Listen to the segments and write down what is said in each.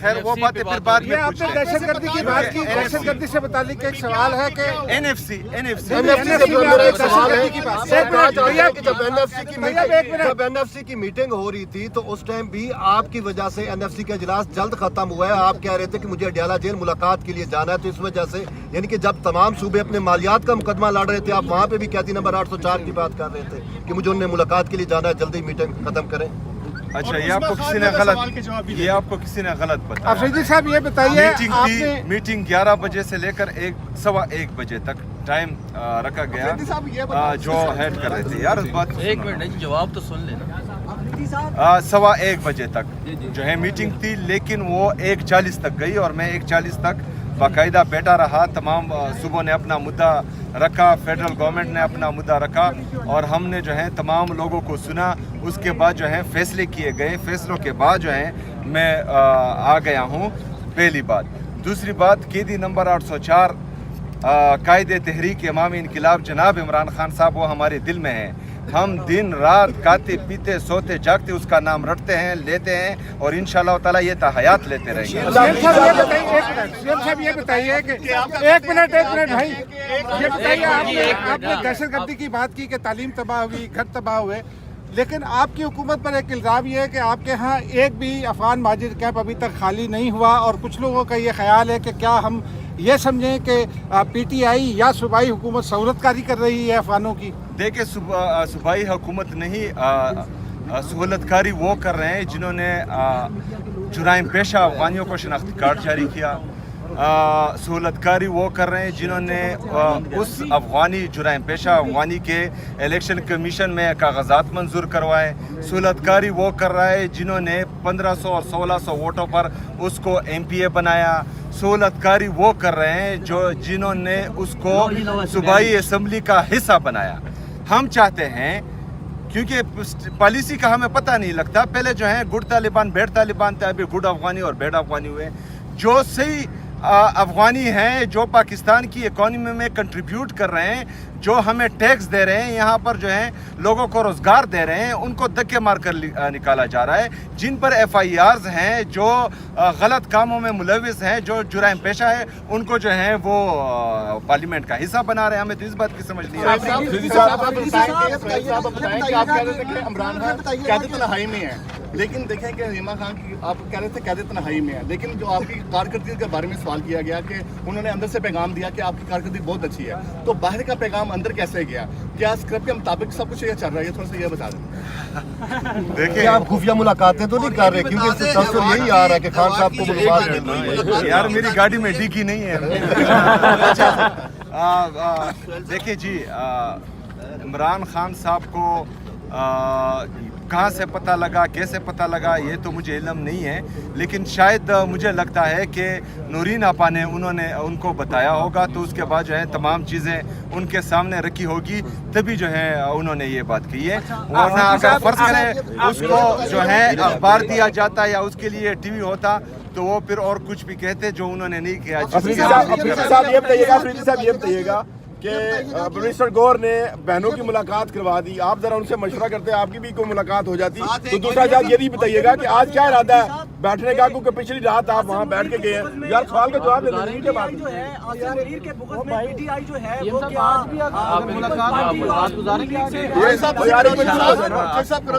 خیر وہ باتیں پھر بعد میں یہ آپ نے پوچھ لیں. دہشت گردی کی بات کی, دہشت گردی سے متعلق ایک سوال ہے کہ NFC NFC سے میرا ایک سوال ہے کہ جب NFC کی میٹنگ ہو رہی تھی تو اس ٹائم بھی آپ کی وجہ سے NFC کا اجلاس جلد ختم ہوا ہے. آپ کہہ رہے تھے کہ مجھے اڈیالہ جیل ملاقات کے لیے جانا ہے, تو اس وجہ سے یعنی کہ جب تمام صوبے اپنے مالیات کا مقدمہ لڑ رہے تھے, آپ وہاں پہ بھی قیدی نمبر 804 کی بات کر رہے تھے کہ مجھے انہیں ملاقات کے لیے جانا ہے, جلدی میٹنگ ختم کریں. اچھا, یہ آپ کو کسی نے غلط بتایا. افریدی صاحب یہ بتائیے, آپ نے میٹنگ 11 بجے سے لے کر 1:15 بجے تک ٹائم رکھا گیا جو ہیڈ کر رہے تھے. یار اس بات ایک منٹ جواب تو سن لینا. 1:15 بجے تک جو ہے میٹنگ تھی, لیکن وہ 1:40 تک گئی اور میں 1:40 تک باقاعدہ بیٹھا رہا. تمام صوبوں نے اپنا مدعا رکھا, فیڈرل گورنمنٹ نے اپنا مدعا رکھا اور ہم نے جو ہے تمام لوگوں کو سنا. اس کے بعد جو ہے فیصلے کیے گئے, فیصلوں کے بعد جو ہے میں آ گیا ہوں. پہلی بات. دوسری بات, قیدی نمبر 804 قائد تحریک امامی انقلاب جناب عمران خان صاحب, وہ ہمارے دل میں ہیں. ہم دن رات کھاتے پیتے سوتے جاگتے اس کا نام رٹتے ہیں, لیتے ہیں اور انشاءاللہ تعالیٰ یہ حیات لیتے رہیں گے. صاحب یہ بتائیے کہ ایک منٹ بھائی, یہ بتائیے آپ نے دہشت گردی کی بات کی کہ تعلیم تباہ ہوئی, گھر تباہ ہوئے, لیکن آپ کی حکومت پر ایک الزام یہ ہے کہ آپ کے ہاں ایک بھی افغان مہاجر کیمپ ابھی تک خالی نہیں ہوا, اور کچھ لوگوں کا یہ خیال ہے کہ کیا ہم یہ سمجھیں کہ پی ٹی آئی یا صوبائی حکومت سہولت کاری کر رہی ہے افغانوں کی؟ دیکھیں, صوبائی حکومت نہیں, سہولت کاری وہ کر رہے ہیں جنہوں نے جرائم پیشہ افغانیوں کو شناختی کارڈ جاری کیا. سہولت کاری وہ کر رہے ہیں جنہوں نے اس افغانی جرائم پیشہ افغانی کے الیکشن کمیشن میں کاغذات منظور کروائے. سہولت کاری وہ کر رہا ہے جنہوں نے 1500 اور 1600 ووٹوں پر اس کو MPA بنایا. سہولت کاری وہ کر رہے ہیں جنہوں نے اس کو صوبائی اسمبلی کا حصہ بنایا. ہم چاہتے ہیں, کیونکہ پالیسی کا ہمیں پتہ نہیں لگتا, پہلے جو ہے گڈ طالبان بیڈ طالبان تھے, ابھی گڈ افغانی اور بیڈ افغانی ہوئے. جو صحیح افغانی ہیں, جو پاکستان کی اکانومی میں کنٹریبیوٹ کر رہے ہیں, جو ہمیں ٹیکس دے رہے ہیں, یہاں پر جو ہے لوگوں کو روزگار دے رہے ہیں, ان کو دھکے مار کر نکالا جا رہا ہے. جن پر FIRs ہیں, جو غلط کاموں میں ملوث ہیں, جو جرائم پیشہ ہے, ان کو جو ہے وہ پارلیمنٹ کا حصہ بنا رہے ہیں. ہمیں تو اس بات کی سمجھ نہیں آ رہی. عمران خان قیادت تنہائی میں ہے, لیکن دیکھیں کہ ریما خان کی آپ کہہ رہے تھے قیادت تنہائی میں ہے, لیکن جو آپ کی کارکردگی کے بارے میں سوال کیا گیا کہ انہوں نے اندر سے پیغام دیا کہ آپ کی کارکردگی بہت اچھی ہے, تو باہر کا پیغام اندر کیسے گیا؟ کیا اسکرپٹ کے مطابق سب کچھ یہ چل رہا ہے؟ تھوڑا سا یہ بتا دیں. دیکھیں, آپ خفیہ ملاقاتیں تو نہیں کر رہے, کیونکہ تصور یہی آ رہا ہے کہ خان صاحب کو ملاقات مل رہی ہے. یار میری گاڑی میں ڈگی نہیں ہے. دیکھیں جی, عمران خان صاحب کو کہاں سے پتہ لگا, کیسے پتہ لگا, یہ تو مجھے علم نہیں ہے, لیکن شاید مجھے لگتا ہے کہ نورین آپا نے ان کو بتایا ہوگا, تو اس کے بعد جو ہے تمام چیزیں ان کے سامنے رکھی ہوگی, تبھی جو ہے انہوں نے یہ بات کی ہے. ورنہ اگر فرض کریں اس کو جو ہے اخبار دیا جاتا یا اس کے لیے ٹی وی ہوتا تو وہ پھر اور کچھ بھی کہتے جو انہوں نے نہیں کیا. افریدی صاحب یہ بتائیے گا کہ منسٹر گور نے بہنوں کی ملاقات کروا دی, آپ ذرا ان سے مشورہ کرتے, آپ کی بھی کوئی ملاقات ہو جاتی. تو دوسرا بات یہ بھی بتائیے گا کہ آج کیا ارادہ ہے بیٹھنے کا, کیونکہ پچھلی رات آپ وہاں بیٹھ کے گئے ہیں. یار سوال کا جواب دے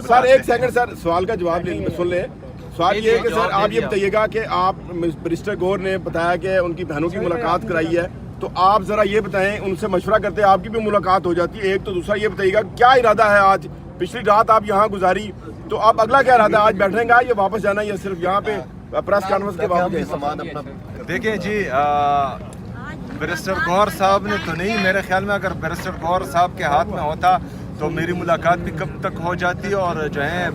سر, ایک سیکنڈ سر, سوال کا جواب سن لیں. سوال یہ ہے کہ سر آپ یہ بتائیے گا کہ آپ منسٹر گور نے بتایا کہ ان کی بہنوں کی ملاقات کرائی ہے, تو آپ ذرا یہ بتائیں, ان سے مشورہ کرتے آپ کی بھی ملاقات ہو جاتی ہے ایک, تو دوسرا یہ بتائیے گا کیا ارادہ ہے آج, پچھلی رات آپ یہاں گزاری, تو آپ اگلا کیا ارادہ ہے, آج بیٹھنے کا یا واپس جانا, یا صرف یہاں پہ پریس کانفرنس کے بعد؟ دیکھیں جی, بیرسٹر گور صاحب نے تو نہیں, میرے خیال میں اگر بیرسٹر گور صاحب کے ہاتھ میں ہوتا تو میری ملاقات بھی کب تک ہو جاتی, اور جو ہے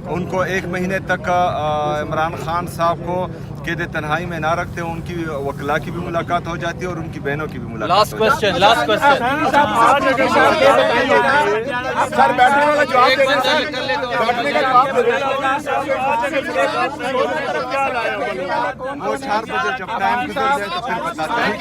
ان کو 1 مہینے تک عمران خان صاحب کو قید تنہائی میں نہ رکھتے, ان کی وکلا کی بھی ملاقات ہو جاتی اور ان کی بہنوں کی بھی ملاقات ہو جاتی. لاسٹ کوسچن سر بیٹھنے والا جواب دے وہ 4 بجے جب ٹائم گزر جائے تو پھر بتاتے ہیں.